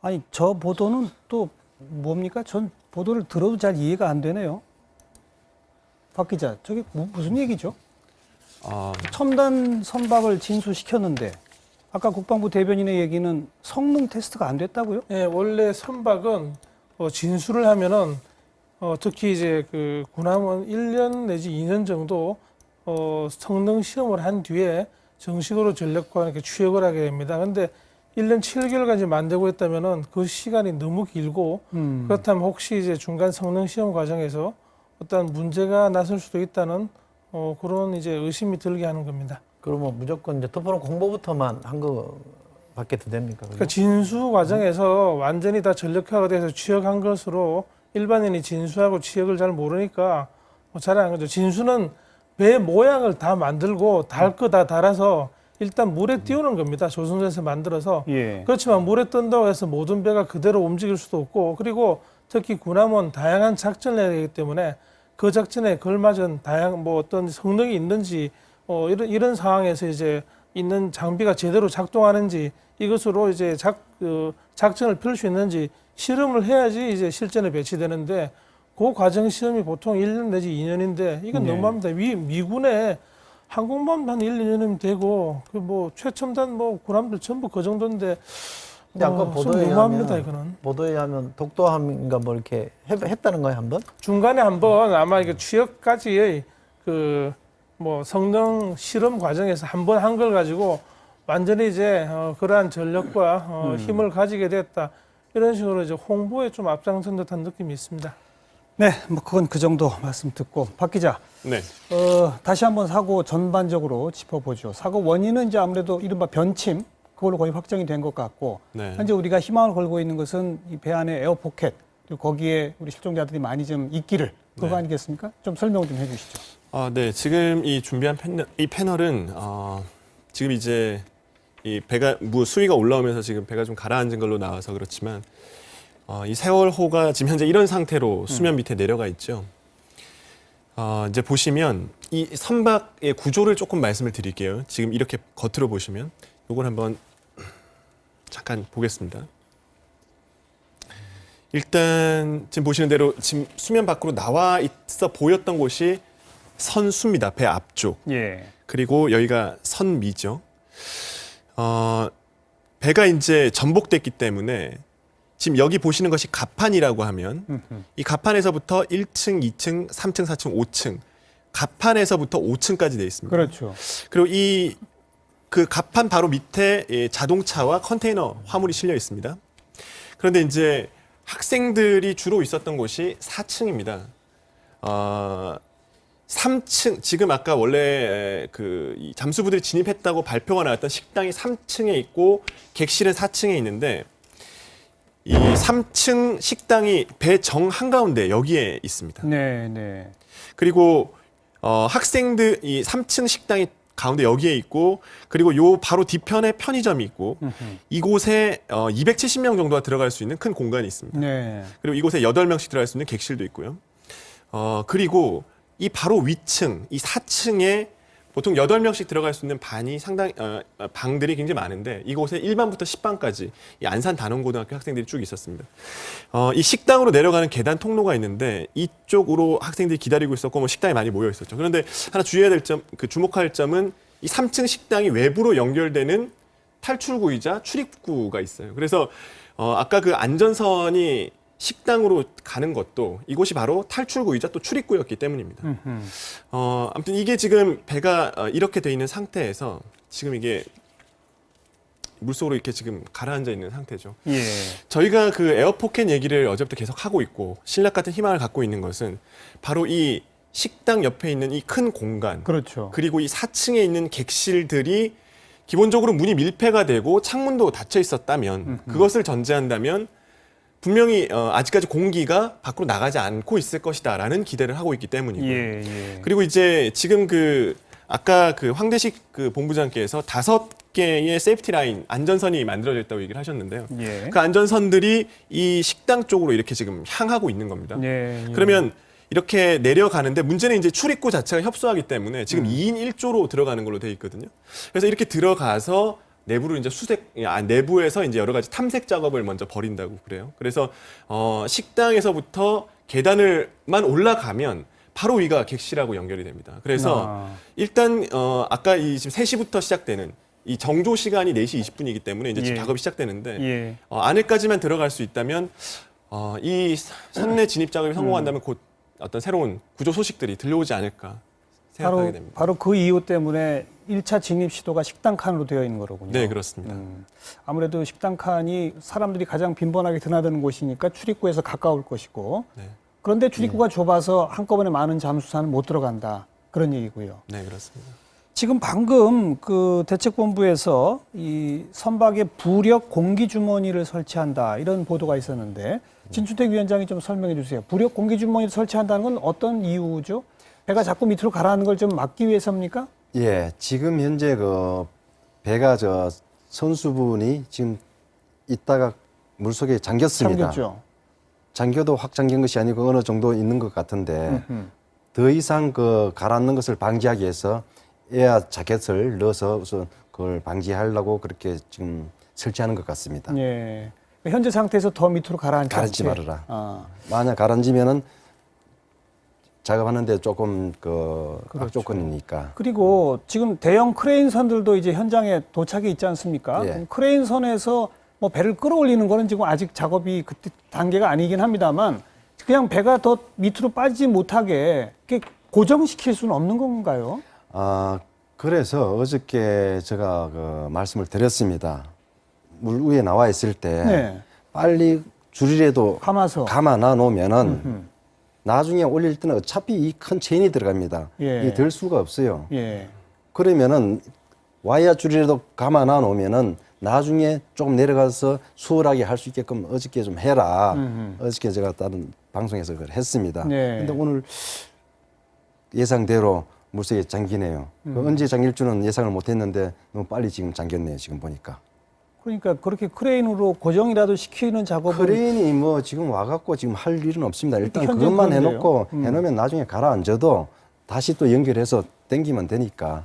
아니, 저 보도는 또 뭡니까? 전 보도를 들어도 잘 이해가 안 되네요. 박 기자, 저게 무슨 얘기죠? 첨단 선박을 진수시켰는데 아까 국방부 대변인의 얘기는 성능 테스트가 안 됐다고요? 예, 원래 선박은 진수를 하면은 특히 이제 그 군함은 1년 내지 2년 정도 성능 시험을 한 뒤에 정식으로 전력과 이렇게 취역을 하게 됩니다. 근데 1년 7개월까지 만들고 있다면은 그 시간이 너무 길고 그렇다면 혹시 이제 중간 성능 시험 과정에서 어떤 문제가 났을 수도 있다는 그런 이제 의심이 들게 하는 겁니다. 그러면 무조건 이제 토포론 공보부터만 한 거밖에 더 됩니까? 그러니까 진수 과정에서 완전히 다 전력화가 돼서 취역한 것으로 일반인이 진수하고 취역을 잘 모르니까 잘 안 거죠. 진수는 배 모양을 다 만들고 달 거 다 달아서 일단 물에 띄우는 겁니다. 조선소에서 만들어서. 예. 그렇지만 물에 뜬다고 해서 모든 배가 그대로 움직일 수도 없고, 그리고 특히 군함은 다양한 작전을 해야 되기 때문에 그 작전에 걸맞은 다양한 어떤 성능이 있는지 이런 상황에서 이제 있는 장비가 제대로 작동하는지 이것으로 이제 작전을 펼 수 있는지 실험을 해야지 이제 실전에 배치되는데 그 과정 시험이 보통 1년 내지 2년인데 이건 네. 너무합니다. 미군에 항공모함 한 1, 2년이면 되고 그 최첨단 군함들 전부 그 정도인데 근데 아까 보도에 너무합니다. 의하면 이거는 보도에 의하면 독도함인가 뭐 이렇게 했다는 거예요, 한번? 중간에 한번 아마 이게 취역까지의 성능 실험 과정에서 한 번 한 걸 가지고 완전히 이제 그러한 전력과 힘을 가지게 됐다. 이런 식으로 이제 홍보에 좀 앞장선 듯한 느낌이 있습니다. 네, 그건 그 정도 말씀 듣고 박 기자. 네. 다시 한번 사고 전반적으로 짚어보죠. 사고 원인은 이제 아무래도 이른바 변침 그걸로 거의 확정이 된 것 같고 네. 현재 우리가 희망을 걸고 있는 것은 이 배 안에 에어포켓 그리고 거기에 우리 실종자들이 많이 좀 있기를 그거 네. 아니겠습니까? 좀 설명 좀 해주시죠. 네. 지금 이 준비한 이 패널은 지금 이제 이 배가 수위가 올라오면서 지금 배가 좀 가라앉은 걸로 나와서 그렇지만 이 세월호가 지금 현재 이런 상태로 수면 밑에 내려가 있죠. 이제 보시면 이 선박의 구조를 조금 말씀을 드릴게요. 지금 이렇게 겉으로 보시면 이걸 한번 잠깐 보겠습니다. 일단 지금 보시는 대로 지금 수면 밖으로 나와 있어 보였던 곳이 선수입니다. 배 앞쪽. 예. 그리고 여기가 선미죠. 배가 이제 전복됐기 때문에 지금 여기 보시는 것이 갑판이라고 하면 이 갑판에서부터 1층, 2층, 3층, 4층, 5층 갑판에서부터 5층까지 되어 있습니다. 그렇죠. 그리고 그 갑판 바로 밑에 자동차와 컨테이너 화물이 실려 있습니다. 그런데 이제 학생들이 주로 있었던 곳이 4층입니다. 3층, 지금 아까 원래 이 잠수부들이 진입했다고 발표가 나왔던 식당이 3층에 있고 객실은 4층에 있는데 이 3층 식당이 배 정 한가운데 여기에 있습니다. 네, 네. 그리고 학생들 이 3층 식당이 가운데 여기에 있고 그리고 요 바로 뒤편에 편의점이 있고 이곳에 270명 정도가 들어갈 수 있는 큰 공간이 있습니다. 네. 그리고 이곳에 8명씩 들어갈 수 있는 객실도 있고요. 그리고 이 바로 위층, 이 4층에 보통 8명씩 들어갈 수 있는 방들이 굉장히 많은데 이곳에 1반부터 10반까지 이 안산 단원고등학교 학생들이 쭉 있었습니다. 이 식당으로 내려가는 계단 통로가 있는데 이쪽으로 학생들이 기다리고 있었고 식당에 많이 모여 있었죠. 그런데 하나 주의해야 될 점, 주목할 점은 이 3층 식당이 외부로 연결되는 탈출구이자 출입구가 있어요. 그래서 아까 그 안전선이 식당으로 가는 것도 이곳이 바로 탈출구이자 또 출입구였기 때문입니다. 아무튼 이게 지금 배가 이렇게 돼 있는 상태에서 지금 이게 물속으로 이렇게 지금 가라앉아 있는 상태죠. 예. 저희가 그 에어포켓 얘기를 어제부터 계속 하고 있고 신락 같은 희망을 갖고 있는 것은 바로 이 식당 옆에 있는 이 큰 공간 그렇죠. 그리고 이 4층에 있는 객실들이 기본적으로 문이 밀폐가 되고 창문도 닫혀 있었다면 그것을 전제한다면 분명히 아직까지 공기가 밖으로 나가지 않고 있을 것이다라는 기대를 하고 있기 때문이고요. 예, 예. 그리고 이제 지금 아까 황대식 본부장께서 5개의 세이프티 라인 안전선이 만들어져 있다고 얘기를 하셨는데요. 예. 그 안전선들이 이 식당 쪽으로 이렇게 지금 향하고 있는 겁니다. 예, 예. 그러면 이렇게 내려가는데 문제는 이제 출입구 자체가 협소하기 때문에 지금 2인 1조로 들어가는 걸로 돼 있거든요. 그래서 이렇게 들어가서 내부로 이제 내부에서 이제 여러 가지 탐색 작업을 먼저 벌인다고 그래요. 그래서 식당에서부터 계단을만 올라가면 바로 위가 객실하고 연결이 됩니다. 그래서 일단 아까 이 지금 3시부터 시작되는 이 정조 시간이 4시 20분이기 때문에 이제 예. 작업이 시작되는데 예. 안에까지만 들어갈 수 있다면 이 선내 진입 작업이 성공한다면 곧 어떤 새로운 구조 소식들이 들려오지 않을까 생각하게 됩니다. 바로 그 이유 때문에 1차 진입 시도가 식당 칸으로 되어 있는 거로군요. 네, 그렇습니다. 아무래도 식당 칸이 사람들이 가장 빈번하게 드나드는 곳이니까 출입구에서 가까울 것이고 네, 그런데 출입구가 좁아서 한꺼번에 많은 잠수사는 못 들어간다. 그런 얘기고요. 네, 그렇습니다. 지금 방금 그 대책본부에서 이 선박에 부력 공기 주머니를 설치한다 이런 보도가 있었는데 진춘택 위원장이 좀 설명해 주세요. 부력 공기 주머니를 설치한다는 건 어떤 이유죠? 배가 자꾸 밑으로 가라앉는 걸 좀 막기 위해서입니까? 예, 지금 현재 그 배가 저 선수분이 지금 있다가 물속에 잠겼습니다. 잠겼죠. 잠겨도 확 잠긴 것이 아니고 어느 정도 있는 것 같은데 더 이상 그 가라앉는 것을 방지하기 위해서 에어 자켓을 넣어서 우선 그걸 방지하려고 그렇게 지금 설치하는 것 같습니다. 예. 현재 상태에서 더 밑으로 가라앉지 가라앉지 않게. 말아라. 아, 만약 가라앉으면은 작업하는데 조금 그 그렇죠. 악조건이니까. 그리고 지금 대형 크레인선들도 이제 현장에 도착해 있지 않습니까? 예. 크레인선에서 뭐 배를 끌어올리는 거는 지금 아직 작업이 그때 단계가 아니긴 합니다만 그냥 배가 더 밑으로 빠지지 못하게 이렇게 고정시킬 수는 없는 건가요? 그래서 어저께 제가 그 말씀을 드렸습니다. 물 위에 나와 있을 때 네. 빨리 줄이라도 감아서. 감아놔 놓으면은 나중에 올릴 때는 어차피 이 큰 체인이 들어갑니다. 예. 이게 들 수가 없어요. 예. 그러면은 와이어 줄이라도 감아놔 놓으면은 나중에 조금 내려가서 수월하게 할 수 있게끔 어저께 좀 해라. 어저께 제가 다른 방송에서 그걸 했습니다. 네. 근데 오늘 예상대로 물속에 잠기네요. 그 언제 잠길 줄은 예상을 못 했는데 너무 빨리 지금 잠겼네요. 지금 보니까. 그러니까 그렇게 크레인으로 고정이라도 시키는 작업은 크레인이 뭐 지금 와갖고 지금 할 일은 없습니다. 일단 현재 그것만 그런데요. 해놓고 해놓으면 나중에 가라앉아도 다시 또 연결해서 당기면 되니까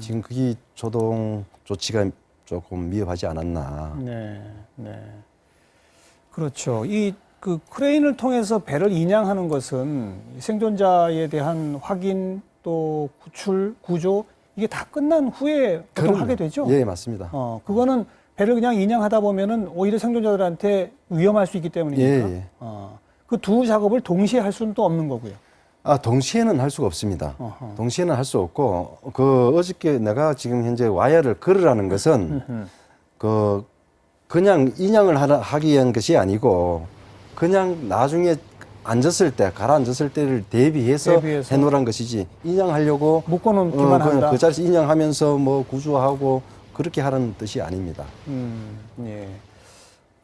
지금 그게 조동 조치가 조금 미흡하지 않았나. 네, 네. 그렇죠. 이 그 크레인을 통해서 배를 인양하는 것은 생존자에 대한 확인 또 구출, 구조 이게 다 끝난 후에 보통 그럼요. 하게 되죠. 예, 맞습니다. 그거는 배를 그냥 인양하다 보면은 오히려 생존자들한테 위험할 수 있기 때문이니까. 예, 예. 그 두 작업을 동시에 할 수는 또 없는 거고요. 동시에는 할 수가 없습니다. 어허. 동시에는 할 수 없고, 어저께 내가 지금 현재 와이어를 걸으라는 것은, 그냥 인양을 하기 위한 것이 아니고, 그냥 나중에 앉았을 때, 가라앉았을 때를 대비해서 해놓으란 것이지, 인양하려고. 묶어놓기만 한다. 그 자리에서 인양하면서 뭐 구조하고, 그렇게 하라는 뜻이 아닙니다. 예.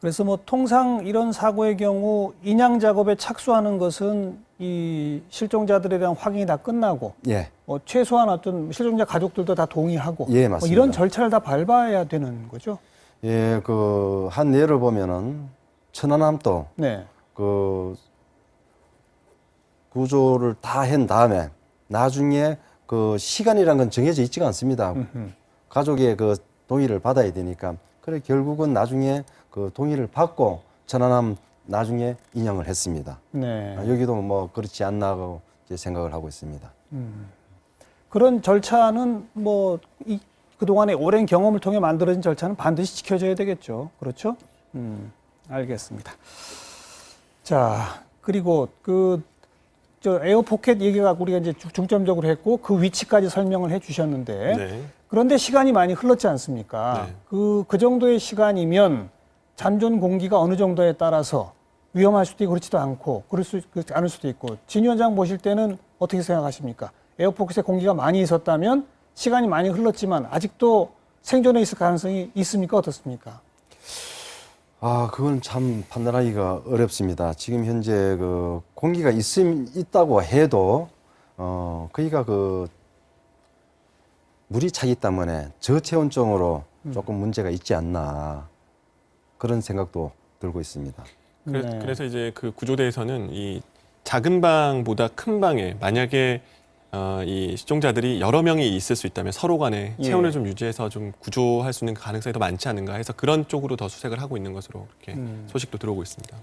그래서 뭐 통상 이런 사고의 경우 인양 작업에 착수하는 것은 이 실종자들에 대한 확인이 다 끝나고 예. 최소한 어떤 실종자 가족들도 다 동의하고 예, 맞습니다. 이런 절차를 다 밟아야 되는 거죠. 예, 한 예를 보면은, 천안함도, 네. 구조를 다 한 다음에 나중에 시간이란 건 정해져 있지가 않습니다. 가족의 동의를 받아야 되니까. 그래 결국은 나중에 동의를 받고 천안함 나중에 인양을 했습니다. 네. 여기도 뭐 그렇지 않나고 이제 생각을 하고 있습니다. 그런 절차는 뭐 그동안의 오랜 경험을 통해 만들어진 절차는 반드시 지켜져야 되겠죠. 그렇죠? 알겠습니다. 자, 그리고 에어포켓 얘기가 우리가 이제 중점적으로 했고 그 위치까지 설명을 해 주셨는데 네. 그런데 시간이 많이 흘렀지 않습니까? 네. 그 정도의 시간이면 잔존 공기가 어느 정도에 따라서 위험할 수도 있고 그렇지도 않고 그렇지 않을 수도 있고 진 위원장 보실 때는 어떻게 생각하십니까? 에어포켓에 공기가 많이 있었다면 시간이 많이 흘렀지만 아직도 생존해 있을 가능성이 있습니까? 어떻습니까? 그건 참 판단하기가 어렵습니다. 지금 현재 공기가 있다고 해도, 거기가 물이 차기 때문에 저체온증으로 조금 문제가 있지 않나. 그런 생각도 들고 있습니다. 네. 그래서 이제 그 구조대에서는 이 작은 방보다 큰 방에 만약에 이 실종자들이 여러 명이 있을 수 있다면 서로 간에 예. 체온을 좀 유지해서 좀 구조할 수 있는 가능성이 더 많지 않은가 해서 그런 쪽으로 더 수색을 하고 있는 것으로 그렇게 소식도 들어오고 있습니다.